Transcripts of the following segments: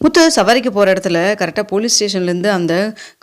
முத்து சவாரிக்கு போகிற இடத்துல கரெக்டாக போலீஸ் ஸ்டேஷன்லேருந்து அந்த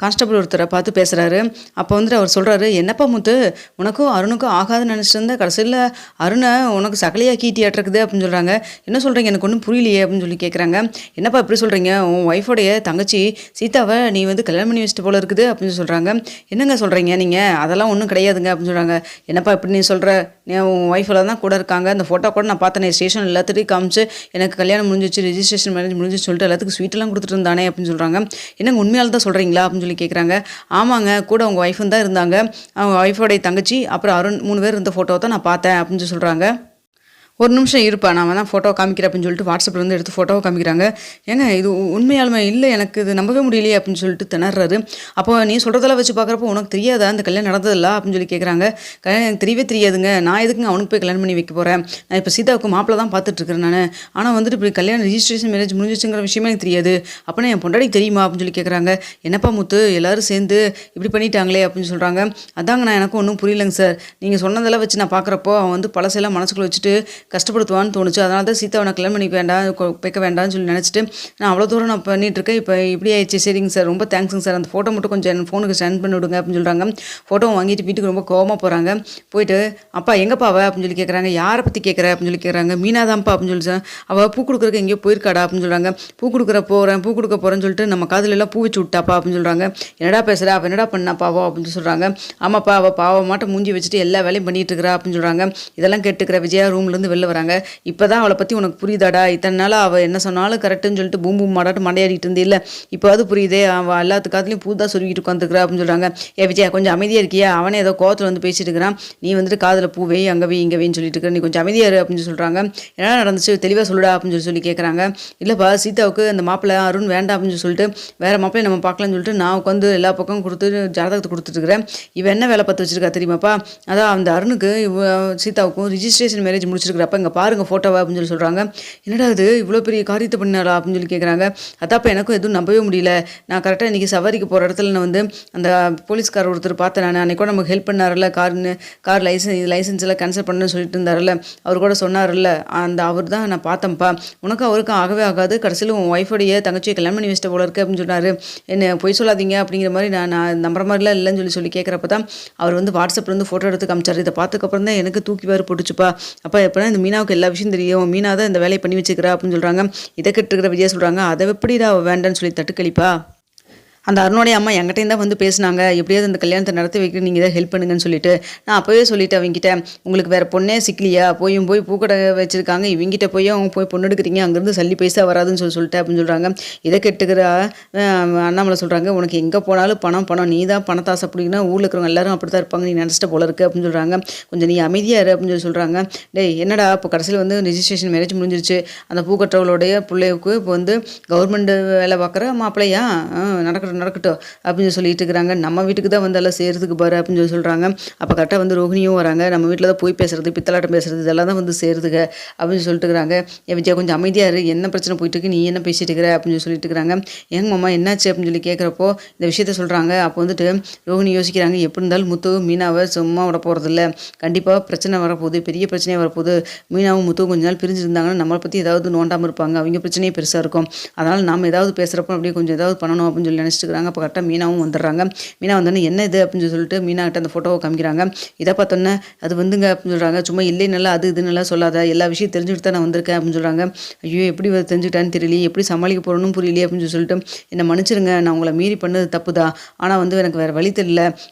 கான்ஸ்டபிள் ஒருத்தரை பார்த்து பேசுகிறாரு. அப்போ வந்துட்டு அவர் சொல்கிறாரு, என்னப்பா முத்து, உனக்கும் அருணுக்கும் ஆகாதுன்னு நினச்சிட்டு இருந்த, கடைசியில் அருணை உனக்கு சகலையாக கீட்டியாட்டிருக்குது அப்படின்னு சொல்கிறாங்க. என்ன சொல்கிறீங்க, எனக்கு ஒன்றும் புரியலையே அப்படின்னு சொல்லி கேட்குறாங்க. என்னப்பா இப்படி சொல்கிறீங்க, உன் ஒய்ஃபோடைய தங்கச்சி சீதாவை நீ வந்து கல்யாணம் பண்ணி வச்சுட்டு போல இருக்குது அப்படின்னு சொல்கிறாங்க. என்னங்க சொல்கிறீங்க நீங்கள், அதெல்லாம் ஒன்றும் கிடையாதுங்க அப்படின்னு சொல்கிறாங்க. என்னப்பா இப்படி நீ சொல்கிற, நீ உன் ஒய்ஃபில் தான் கூட இருக்காங்க, அந்த ஃபோட்டோ கூட நான் பார்த்தேன் ஸ்டேஷன் எல்லாத்துட்டையும் காமிச்சு, எனக்கு கல்யாணம் முடிஞ்சிச்சு, ரிஜிஸ்ட்ரேஷன் மேரேஜ் முடிஞ்சிச்சு சொல்லிட்டு எல்லாத்துக்கும் ஸ்வீட்டெல்லாம் கொடுத்துட்டு இருந்தானே அப்படின்னு சொல்கிறாங்க. என்னங்க உண்மையால் தான் சொல்கிறீங்களா அப்படின்னு சொல்லி கேட்குறாங்க. ஆமாங்க, கூட உங்கள் ஒய்ஃபும் தான் இருந்தாங்க, அவங்க ஒய்ஃபோடைய தங்கச்சி அப்புறம் அருண் 3 பேர் இருந்த ஃபோட்டோ தான் நான் பார்த்தேன் அப்படின்னு சொல்லி சொல்கிறாங்க. ஒரு நிமிஷம் இருப்பா, நான் தான் ஃபோட்டோ காமிக்கிறேன் அப்படின்னு சொல்லிட்டு வாட்ஸ்அப்பில் வந்து எடுத்து ஃபோட்டோவை காமிக்கிறாங்க. ஏங்க இது உண்மையாலுமே இல்லை, எனக்கு இது நம்பவே முடியலையே அப்படின்னு சொல்லிட்டு திணறாரு. அப்போ நீ சொல்கிறதெல்லாம் வச்சு பார்க்குறப்போ உனக்கு தெரியாதா அந்த கல்யாணம் நடந்ததில்ல அப்படின்னு சொல்லி கேட்குறாங்க. கல்யாணம் எனக்கு தெரியவே தெரியாதுங்க, நான் எதுக்குங்க அவனுக்கு போய் கல்யாணம் பண்ணி வைக்க போகிறேன், நான் இப்போ சீதாவுக்கு மாப்பிள்ளை தான் பார்த்துட்ருக்கிறேன் நான், ஆனால் வந்துட்டு இப்படி கல்யாணம் ரிஜிஸ்ட்ரேஷன் மேரேஜ் முடிஞ்சிச்சுங்கிற விஷயமே எனக்கு தெரியாது, அப்போனா என் பொண்டாடிக்கு தெரியுமா அப்படின்னு சொல்லி கேட்குறாங்க. என்னப்பா முத்து, எல்லோரும் சேர்ந்து இப்படி பண்ணிட்டாங்களே அப்படின்னு சொல்கிறாங்க. அதாங்க நான் எனக்கும் ஒன்றும் புரியலைங்க சார், நீங்கள் சொன்னதெல்லாம் வச்சு நான் பார்க்குறப்போ அவன் வந்து பழசெல்லாம் மனசுக்குள்ளே வச்சுட்டு கஷ்டப்படுத்துவான்னு தோணுச்சு, அதனால தான் சீதாவை கல்யாணம் பண்ணி வைக்க வேண்டாம்னு சொல்லி நினச்சிட்டு நான் அவ்வளோ தூரம் நான் பண்ணிகிட்ருக்கேன், இப்போ இப்படி ஆயிடுச்சு. சரிங்க சார், ரொம்ப தேங்க்ஸுங்க சார், அந்த ஃபோட்டோ மட்டும் கொஞ்சம் என் ஃபோனுக்கு சென்ட் பண்ணி விடுங்க அப்படின்னு சொல்கிறாங்க. ஃபோட்டோவை வாங்கிட்டு வீட்டுக்கு ரொம்ப கோவமாக போகிறாங்க. போயிட்டு அப்பா எங்கப்பாவ அப்படின்னு சொல்லி கேட்குறாங்க. யாரை பற்றி கேட்குற அப்படின்னு சொல்லி கேட்குறாங்க. மீனா தான்ப்பா அப்படின்னு சொல்லி அவள் பூ கொடுக்குறக்கு எங்கேயோ போயிருக்காடா அப்படின்னு சொல்கிறாங்க. பூ கொடுக்க போகிறேன்னு சொல்லிட்டு நம்ம காதில் எல்லாம் பூ வச்சு விட்டாப்பா அப்படின்னு சொல்கிறாங்க. என்னடா பேசுகிறா, அவள் என்னடா பண்ணா பாவம் அப்படின்னு சொல்கிறாங்க. ஆமாப்பா, அவள் பாவம் மாட்டம் மூஞ்சி வச்சுட்டு எல்லா வேலையும் பண்ணிகிட்டு இருக்கிறா அப்படின்னு சொல்கிறாங்க. இதெல்லாம் கேட்டுக்கிற விஜயா ரூம்லேருந்து வெளில வராங்க. இப்போ தான் அவளை பற்றி உனக்கு புரியுதாடா, இத்தனை நாள் அவள் என்ன சொன்னாலும் கரெக்டுன்னு சொல்லிட்டு பூம் பூம் மாடாட்டு மண்டையாடிட்டு இருந்தே இல்லை, இப்போ அது புரியுதே, அவள் எல்லாத்துக்காத்துலையும் பூ தான் சொல்லிக்கிட்டு உட்காந்துருக்குறா அப்படின்னு சொல்கிறாங்க. விஜயா கொஞ்சம் அமைதியாக இருக்கியா, அவனே ஏதோ கோவத்தில் வந்து பேசிட்டு இருக்கிறான், நீ வந்துட்டு காதில் பூ வை அங்கே வை இங்கே வைன்னு சொல்லிட்டு இருக்கிற, நீ கொஞ்சம் அமைதியாக இரு அப்படின்னு சொல்கிறாங்க. என்ன நடந்துச்சு தெளிவாக சொல்லுடா அப்படின்னு சொல்லி கேட்குறாங்க. இல்லைப்பா, சீதாவுக்கு அந்த மாப்பிள்ளை அருண் வேண்டாம் அப்படின்னு சொல்லிட்டு வேறு மாப்பிள்ளை நம்ம பார்க்கலான்னு சொல்லிட்டு நான் உட்காந்து எல்லா பக்கம் கொடுத்து ஜாதகத்தை கொடுத்துட்டுருக்கிறேன். இவன் என்ன வேலை பார்த்து வச்சிருக்கா தெரியுமாப்பா, அதான் அந்த அருணுக்கு சீதாவுக்கும் ரிஜிஸ்ட்ரேஷன் மேரேஜ் முடிச்சிருக்கிறப்ப இங்கே பாருங்கள் ஃபோட்டோவை அப்படின்னு சொல்லி சொல்கிறாங்க. என்னடா இது இவ்வளோ பெரிய காரியத்தை பண்ணாளா அப்படின்னு சொல்லி கேட்குறாங்க. அதாப்பா எனக்கும் எதுவும் நம்பவே முடியல, நான் கரெக்டாக இன்றைக்கி சவாரிக்கு போகிற இடத்துல நான் வந்து அந்த போலீஸ்கார் ஒருத்தர் பார்த்தேன், நான் அன்றைக்கி கூட நமக்கு ஹெல்ப் பண்ணார்ல, கார் லைசன்ஸ் எல்லாம் கேன்சல் பண்ணுன்னு சொல்லிட்டு இருந்தார்ல, அவர் கூட சொன்னார்ல, அந்த அவர் தான் நான் பார்த்தேன்ப்பா, உனக்கும் அவருக்கும் ஆகவே ஆகாது, கடைசியில் உன் ஒய்ஃபோடைய தங்கச்சியை கல்யாணம் பண்ணி வச்சிட்ட போல இருக்கு அப்படின்னு சொன்னார். என்ன பொய் சொல்லாதீங்க அப்படிங்கிற மாதிரி நான் நம்புற மாதிரிலாம் இல்லைன்னு சொல்லி கேட்குறப்ப தான் அவர் வந்து வாட்ஸ்அப்பில் வந்து ஃபோட்டோ எடுத்து காமிச்சார். இதை பார்த்துக்கப்புறம் தான் எனக்கு தூக்கி வேறு போட்டுச்சுப்பா, அப்போ எப்போனா இந்த மீனாவுக்கு எல்லா விஷயம் தெரியும், மீனா தான் இந்த வேலையை பண்ணி வச்சுக்கிறா அப்படின்னு சொல்கிறாங்க. இதை கெட்டுருக்கிற விஜயா சொல்கிறாங்க, அதை எப்படிடா வேண்டான்னு சொல்லி தட்டுக்கழிப்பா, அந்த அருணோடைய அம்மா என்கிட்டையும் தான் வந்து பேசினாங்க, எப்படியாவது அந்த கல்யாணத்தை நடத்தி வைக்க நீங்கள் தான் ஹெல்ப் பண்ணுங்கன்னு சொல்லிட்டு நான் அப்போவே சொல்லிவிட்டு அவங்ககிட்ட, உங்களுக்கு வேறு பொண்ணே சிக்கலியா, போய் பூக்கடை வச்சுருக்காங்க, இவங்ககிட்ட அவங்க போய் பொண்ணு எடுக்கிறீங்க, அங்கேருந்து சல்லி பைசா வராதுன்னு சொல்லிட்டு அப்படின்னு சொல்கிறாங்க. இதை கெட்டுக்கிற அண்ணாமலை சொல்கிறாங்க, உனக்கு எங்கே போனாலும் பணம், நீ தான் பணத்தை ஆசைப்படுங்கன்னா ஊரில் இருக்கிறவங்க எல்லாரும் அப்படி தான் இருப்பாங்க, நீ நினச்சிட்ட போல இருக்குது அப்படின்னு சொல்கிறாங்க. கொஞ்சம் நீ அமைதியாக இரு அப்படின்னு சொல்கிறாங்க. டேய் என்னடா இப்போ கடைசியில் வந்து ரிஜிஸ்ட்ரேஷன் மேரேஜ் முடிஞ்சிருச்சு, அந்த பூக்கட்டவளுடைய பிள்ளைக்கு இப்போ வந்து கவர்மெண்ட் வேலை பார்க்குற மாப்பிள்ளையா நடக்கட்டும் அப்படின்னு சொல்லிட்டு இருக்கிறாங்க. நம்ம வீட்டுக்கு தான் வந்து எல்லாம் சேர்றதுக்கு பாரு அப்படின்னு சொல்கிறாங்க. அப்போ கரெக்டாக வந்து ரோஹிணியும் வராங்க. நம்ம வீட்டில் தான் போய் பேசுறது, பித்தலாட்டம் பேசுறது, இதெல்லாம் தான் வந்து சேருதுங்க அப்படின்னு சொல்லிட்டு இருக்கிறாங்க. விஜயா கொஞ்சம் அமைதியாக இரு, என்ன பிரச்சனை போயிட்டு இருக்கு, நீ என்ன பேசிட்டு இருக்கிற அப்படின்னு சொல்லிட்டு இருக்கிறாங்க. ஏங்க மாமா என்னாச்சு அப்படின்னு சொல்லி கேட்குறப்போ இந்த விஷயத்த சொல்கிறாங்க. அப்போ வந்துட்டு ரோஹிணி யோசிக்கிறாங்க, எப்படி இருந்தாலும் முத்து மீனாவை சும்மா விட போகிறதில்ல, கண்டிப்பாக பிரச்சனை வரப்போகுது, பெரிய பிரச்சனையாக வரப்போகுது, மீனாவும் முத்துவும் கொஞ்ச நாள் பிரிஞ்சிருந்தாங்கன்னா நம்மளை பற்றி ஏதாவது நோண்டாமல் இருப்பாங்க, அவங்க பிரச்சனையே பெருசாக இருக்கும், அதனால் நம்ம ஏதாவது பேசுகிறப்போ அப்படியே கொஞ்சம் ஏதாவது பண்ணணும் அப்படின்னு சொல்லி நினச்சிட்டு இருக்கிறாங்க. அப்போ கரெக்டாக மீனாவும் வந்துடுறாங்க. மீனா வந்தோடனே என்ன இது அப்படின்னு சொல்லிட்டு மீனா கிட்ட அந்த ஃபோட்டோவை காமிக்கிறாங்க. இதை பார்த்தோன்னே அது வந்துங்க அப்படின்னு சொல்கிறாங்க. சும்மா இல்லை நல்லா அது இதுன்னு சொல்லாத, எல்லா விஷயம் தெரிஞ்சுக்கிட்டு தான் நான் வந்திருக்கேன் அப்படின்னு சொல்கிறாங்க. ஐயோ எப்படி தெரிஞ்சுக்கிட்டான்னு தெரியலையே, எப்படி சமாளிக்க போகிறோன்னு புரியலையே அப்படின்னு சொல்லிட்டு என்னை மன்னிச்சிருங்க, நான் உங்களை மீறி பண்ணது தப்பு தான், ஆனால் வந்து எனக்கு வேறு வழி தெரியல,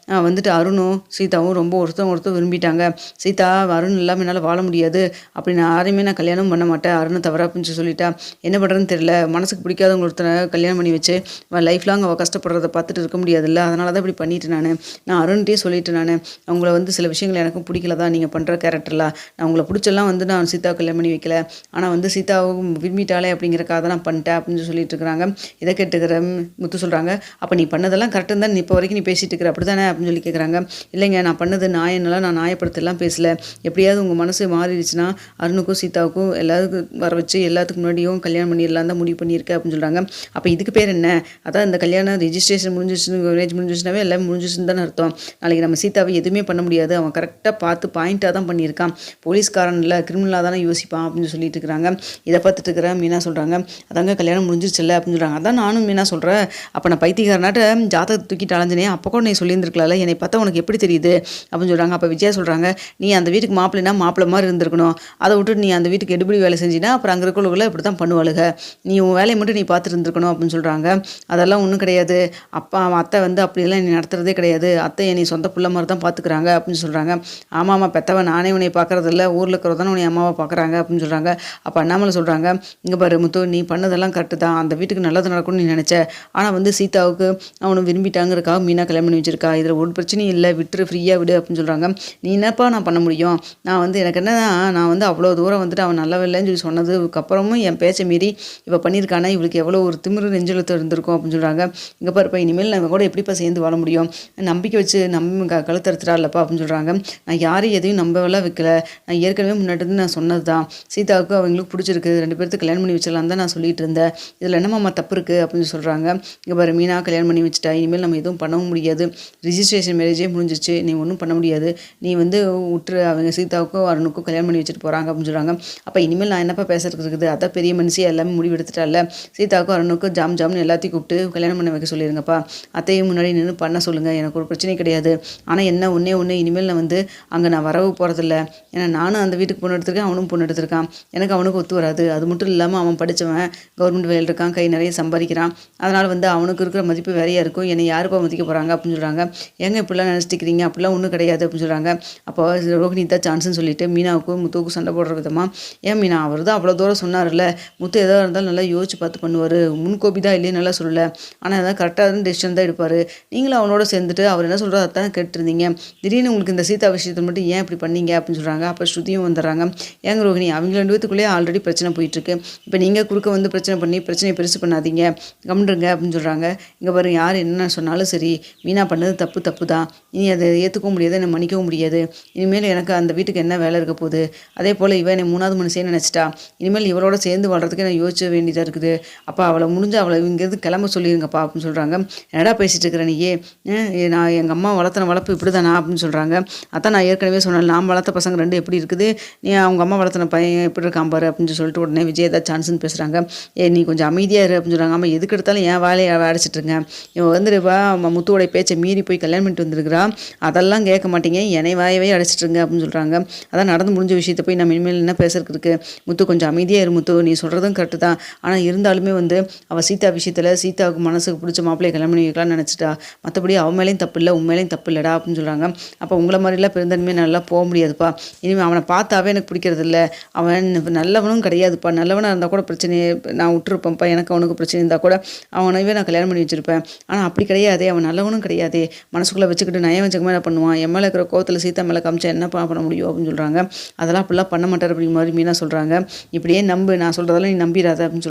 வந்துட்டு அருணும் சீதாவும் ரொம்ப ஒருத்தர் விரும்பிட்டாங்க, சீதா அருண் இல்லாமல் என்னால் வாழ முடியாது, அப்படி நான் யாரையுமே நான் கல்யாணம் பண்ண மாட்டேன், அருணை தவிர அப்படின்னு சொல்லிட்டா, என்ன பண்ணுறதுன்னு தெரியல, மனசுக்கு பிடிக்காதவங்க ஒருத்தரை கல்யாணம் பண்ணி வச்சு லைஃப் லாங் அவள் கஷ்டப்படுறத பார்த்துட்டு இருக்க முடியாதுல்ல, அதனால தான் இப்படி பண்ணிவிட்டு நான் அருண்கிட்டே சொல்லிவிட்டு அவங்கள வந்து சில விஷயங்கள் எனக்கும் பிடிக்கல தான், நீங்கள் பண்ணுற கேரக்டர்லாம் நான் உங்களை பிடிச்செல்லாம் வந்து நான் சீதா கல்யாணம் பண்ணி வைக்கல, ஆனால் வந்து சீதாவும் விரும்பிட்டாலே அப்படிங்கிறக்காக தான் நான் பண்ணிட்டேன் அப்படின்னு சொல்லிட்டு இருக்கிறாங்க. இதை கேட்டுக்கிற முத்து சொல்கிறாங்க, அப்போ நீ பண்ணதெல்லாம் கரெக்டாக தான் இப்போ வரைக்கும் நீ பேசிகிட்டு இருக்கிற அப்படி தானே அப்படின்னு சொல்லி கேட்குறாங்க. இல்லைங்க, நான் பண்ணது நான் நியாயப்படுத்தலாம் பேசல, எப்படியாவது உங்கள் மனசு மாறிடுச்சுன்னா அருணுக்கும் சீதாவுக்கும் எல்லாத்துக்கும் வர வச்சு எல்லாத்துக்கு முன்னாடியும் கல்யாணம் பண்ணிடலாம் தான் முடிவு பண்ணியிருக்கேன் அப்படின்னு சொல்கிறாங்க. அப்போ இதுக்கு பேர் என்ன, அதான் இந்த கல்யாண என்ன ரிஜிஸ்ட்ரேஷன் முடிஞ்சிச்சுன்னு மேரேஜ் முடிஞ்சிச்சுனாவே எல்லாமே முடிஞ்சிச்சுன்னு தானே அர்த்தம். நாளைக்கு நம்ம சீதாவை எதுவுமே பண்ண முடியாது. அவன் கரெக்டாக பார்த்து பாயிண்ட்டாக தான் பண்ணியிருக்கான். போலீஸ்காரன் இல்லை கிரிமினலாக தானே யோசிப்பான் அப்படின்னு சொல்லிட்டு இருக்கிறாங்க. இதை பார்த்துட்டு இருக்கிற மீனா சொல்கிறாங்க, அதாங்க கல்யாணம் முடிஞ்சிருச்சுல்ல அப்படின்னு சொல்கிறாங்க. அதான் நானும் மீனா சொல்கிறேன், அப்போ நான் பைத்தியக்காரனாட்ட ஜாதகத்தை தூக்கிட்டு அலைஞ்சனே, அப்போ கூட நீ சொல்லியிருந்துருக்கலாம்ல, என்னை பார்த்தா உனக்கு எப்படி தெரியுது அப்படின்னு சொல்கிறாங்க. அப்போ விஜயா சொல்கிறாங்க, நீ அந்த வீட்டுக்கு மாப்பிள்ளைனா மாப்பிள்ளை மாதிரி இருந்திருக்கணும். அதை விட்டுட்டு நீ அந்த வீட்டுக்கு எடுபடி வேலை செஞ்சினா அப்புறம் அங்கே இருக்கிறவங்கள இப்படி தான் பண்ணுவாளுங்க. நீ உன் வேலையை மட்டும் நீ பார்த்துட்டு இருந்திருக்கணும் அப்படின்னு சொல்கிறாங்க. அதெல்லாம் ஒன்றும் கிடையாது. அப்பா அத்தை வந்து அப்படியெல்லாம் நீ நடத்துறதே கிடையாது. அத்தை என்னை சொந்த பிள்ளை மாதிரி தான் பார்த்துக்கிறாங்க அப்படின்னு சொல்கிறாங்க. ஆமாம்மா பெத்தவன் நானே உன்னை பார்க்குறதில்ல, ஊரில் இருக்கிறதானே உன்னை அம்மாவை பார்க்குறாங்க அப்படின்னு சொல்கிறாங்க. அப்போ அண்ணாமலை சொல்கிறாங்க, இங்கே பாரு முத்து, நீ பண்ணதெல்லாம் கரெக்டு தான். அந்த வீட்டுக்கு நல்லது நடக்கும்னு நீ நினச்ச. ஆனால் வந்து சீதாவுக்கு அவனை விரும்பிட்டாங்கிறக்காக மீனா கல்யாணம் பண்ணி வச்சிருக்கா. இதில் ஒரு பிரச்சனையும் இல்லை, விட்டுரு, ஃப்ரீயாக விடு அப்படின்னு சொல்கிறாங்க. நீ என்னப்பா நான் பண்ண முடியும்? நான் வந்து எனக்கு என்ன, நான் வந்து அவ்வளோ தூரம் வந்துட்டு அவன் நல்லவில்லைன்னு சொல்லி சொன்னதுக்கப்புறமும் என் பேச்சை மீறி இப்போ பண்ணியிருக்கானா, இவளுக்கு எவ்வளோ ஒரு திமிரு நெஞ்செழுத்து இருந்திருக்கும் அப்படின்னு சொல்கிறாங்க. இங்கே பாருப்பா, இனிமேல் நான் கூட எப்படிப்பா சேர்ந்து வாழ முடியும்? நம்பிக்கை வச்சு கழுத்தறுத்துட்டா இல்லைப்பா அப்படின்னு சொல்கிறாங்க. நான் யாரையும் எதையும் நம்பவெல்லாம் வைக்கல. நான் ஏற்கனவே முன்னாடி நான் சொன்னது தான். சீதாவுக்கு அவங்களுக்கு பிடிச்சிருக்கு, 2 பேருக்கு கல்யாணம் பண்ணி வச்சிடலாம் தான் நான் சொல்லிட்டு இருந்தேன். இதில் என்னம்மா தப்பு இருக்குது அப்படின்னு சொல்கிறாங்க. இங்கே பாரு மீனா கல்யாணம் பண்ணி வச்சுட்டா, இனிமேல் நம்ம எதுவும் பண்ணவும் முடியாது. ரிஜிஸ்ட்ரேஷன் மேரேஜே முடிஞ்சிச்சு, நீ ஒன்றும் பண்ண முடியாது. நீ வந்து விட்டுரு, அவங்க சீதாவுக்கும் அருணுக்கும் கல்யாணம் பண்ணி வச்சுட்டு போகிறாங்க அப்படின்னு சொல்கிறாங்க. அப்போ இனிமேல் நான் என்னப்பா பேசுறதுக்கு இருக்குது? அதான் பெரிய மனுஷியாக எல்லாமே முடிவெடுத்துட்டால, சீதாவுக்கும் அருணுக்கும் ஜாம்னு எல்லாத்தையும் கூப்பிட்டு கல்யாணம் பண்ண வைக்க சொல்லிடுங்கப்பா. அத்தையும் முன்னாடி நின்று பண்ண சொல்லுங்கள், எனக்கு ஒரு பிரச்சனை கிடையாது. ஆனால் என்ன ஒன்று இனிமேல் நான் வந்து அங்கே நான் வரவு போகிறதில்ல. ஏன்னா நானும் அந்த வீட்டுக்கு பொண்ணு எடுத்திருக்கேன், அவனும் பொண்ணு எடுத்திருக்கான். எனக்கு அவனுக்கு ஒத்து வராது. அது மட்டும் இல்லாமல் அவன் படித்தவன், கவர்மெண்ட் வேலையில் இருக்கான், கை நிறைய சம்பாதிக்கிறான். அதனால் வந்து அவனுக்கு இருக்கிற மதிப்பு வேறையாக இருக்கும். என்னை யாருப்பா மதிக்க போகிறாங்க அப்படின்னு சொல்கிறாங்க. ஏங்க இப்படிலாம் நினச்சிக்கிறீங்க? அப்படிலாம் ஒன்றும் கிடையாது அப்படின்னு சொல்கிறாங்க. அப்போ ரோஹிணி தான் சான்ஸ்ன்னு சொல்லிட்டு மீனாவுக்கும் முத்துவுக்கும் சண்டை போடுற விதமாக, ஏன் மீனா, அவர் தான் அவ்வளோ தூரம் சொன்னார்ல, முத்து எதாவது இருந்தாலும் நல்லா யோசிச்சு பார்த்து பண்ணுவார், முன்கோபி தான் இல்லையே நல்லா சொல்லலை, ஆனால் அதான் கரெக்டாக டெசிஷன் தான் எடுப்பார். நீங்களும் அவனோட சேர்ந்துட்டு அவர் என்ன சொல்கிறோ அதான் கேட்டுருந்தீங்க. திடீர்னு உங்களுக்கு இந்த சீதா விஷயத்தை மட்டும் ஏன் இப்படி பண்ணீங்க அப்படின்னு சொல்கிறாங்க. அப்போ ஸ்ருதியும் வந்துடுறாங்க. ஏங்க ரோஹிணி, அவங்க 2 பேத்துக்குள்ளேயே ஆல்ரெடி பிரச்சனை போயிட்டுருக்கு. இப்போ நீங்கள் குறுக்க வந்து பிரச்சனை பண்ணி பிரச்சனையை பெருசு பண்ணாதீங்க, கம்முன்றுங்க அப்படின்னு சொல்கிறாங்க. இங்கே பாரு, யார் என்ன சொன்னாலும் சரி, மீனா பண்ணது தப்பு தான். இனி அதை ஏற்றுக்கவும் முடியாது, என்னை மன்னிக்கவும் முடியாது. இனிமேல் எனக்கு அந்த வீட்டுக்கு என்ன வேலை இருக்க போகுது? அதே போல் இவன் என்னை 3வது மனுஷன்னு நினச்சிட்டா. இனிமேல் இவளோட சேர்ந்து வாழ்றதுக்கு நான் யோசிக்க வேண்டியதாக இருக்குது. அப்போ அவளை முடிஞ்சு அவளை இங்கேருந்து கிளம்ப சொல்லிடுங்கப்பா அப்படின்னு சொல்கிறாங்க. என்னடா பேசிகிட்டு இருக்கிற நீயே? நான் எங்கள் அம்மா வளர்த்தன வளர்ப்பு இப்படி தானா அப்படின்னு சொல்கிறாங்க. அதான் நான் ஏற்கனவே சொன்னேன், நான் வளர்த்த பசங்க 2 எப்படி இருக்குது, நீ அவங்க அம்மா வளர்த்தன பையன் எப்படி இருக்கான் பாரு அப்படின்னு சொல்லிட்டு உடனே விஜய் ஏதாவது சான்ஸ்ன்னு பேசுகிறாங்க. நீ கொஞ்சம் அமைதியாக இரு அப்படின்னு சொல்கிறாங்க. ஆமாம், எதுக்கு எடுத்தாலும் என் வேலையை அடைச்சிட்ருங்க. இவன் வந்துடுவா முத்துவோடைய பேச்சை மீறி போய் கல்யாணம் பண்ணிட்டு வந்துருக்குறா, அதெல்லாம் கேட்க மாட்டீங்க, என்னை வாயவே அடைச்சிட்ருங்க அப்படின்னு சொல்கிறாங்க. அதான் நடந்து முடிஞ்ச விஷயத்தை போய் நம்ம இனிமேல் என்ன பேசுறதுக்கு இருக்குது? முத்து கொஞ்சம் அமைதியாக இரு முத்து, நீ சொல்கிறதும் கரெக்டு தான். ஆனால் இருந்தாலுமே வந்து அவள் சீதா விஷயத்தில் சீதாவுக்கு மனசுக்கு பிடிச்ச மாப்பிள்ளையை கல்யாணம் பண்ணி வைக்கலாம்னு நினச்சிட்டா. மற்றபடி அவன் மேலேயும் தப்பு இல்லை, உண்மையிலையும் தப்பு இல்லைடா அப்படின்னு சொல்கிறாங்க. அப்போ உங்களை மாதிரிலாம் பெருந்தன்மையாக நல்லா போக முடியாதுப்பா. இனிமேல் அவனை பார்த்தாவே எனக்கு பிடிக்கிறது இல்லை. அவன் நல்லவனும் கிடையாதுப்பா. நல்லவனாக இருந்தால் கூட பிரச்சனையே நான் விட்டுருப்பேன்ப்பா. எனக்கு அவனுக்கு பிரச்சனை இருந்தால் கூட அவனவே நான் கல்யாணம் பண்ணி வச்சுருப்பேன். ஆனால் அப்படி கிடையாதே, அவன் நல்லவனும் கிடையாதே. மனசுக்குள்ளே வச்சுக்கிட்டு நயம் வச்சுக்கமே என்ன பண்ணுவான்? என் மேலே இருக்கிற கோவத்தில் சீதா மேலே காமிச்சா என்ன பண்ண முடியும் அப்படின்னு சொல்கிறாங்க. அதெல்லாம் அப்படிலாம் பண்ண மாட்டார் அப்படிங்கிற மாதிரி மீனா சொல்கிறாங்க. இப்படியே நம்பு, நான் சொல்கிறதெல்லாம் நீ நம்பிடாத அப்படின்னு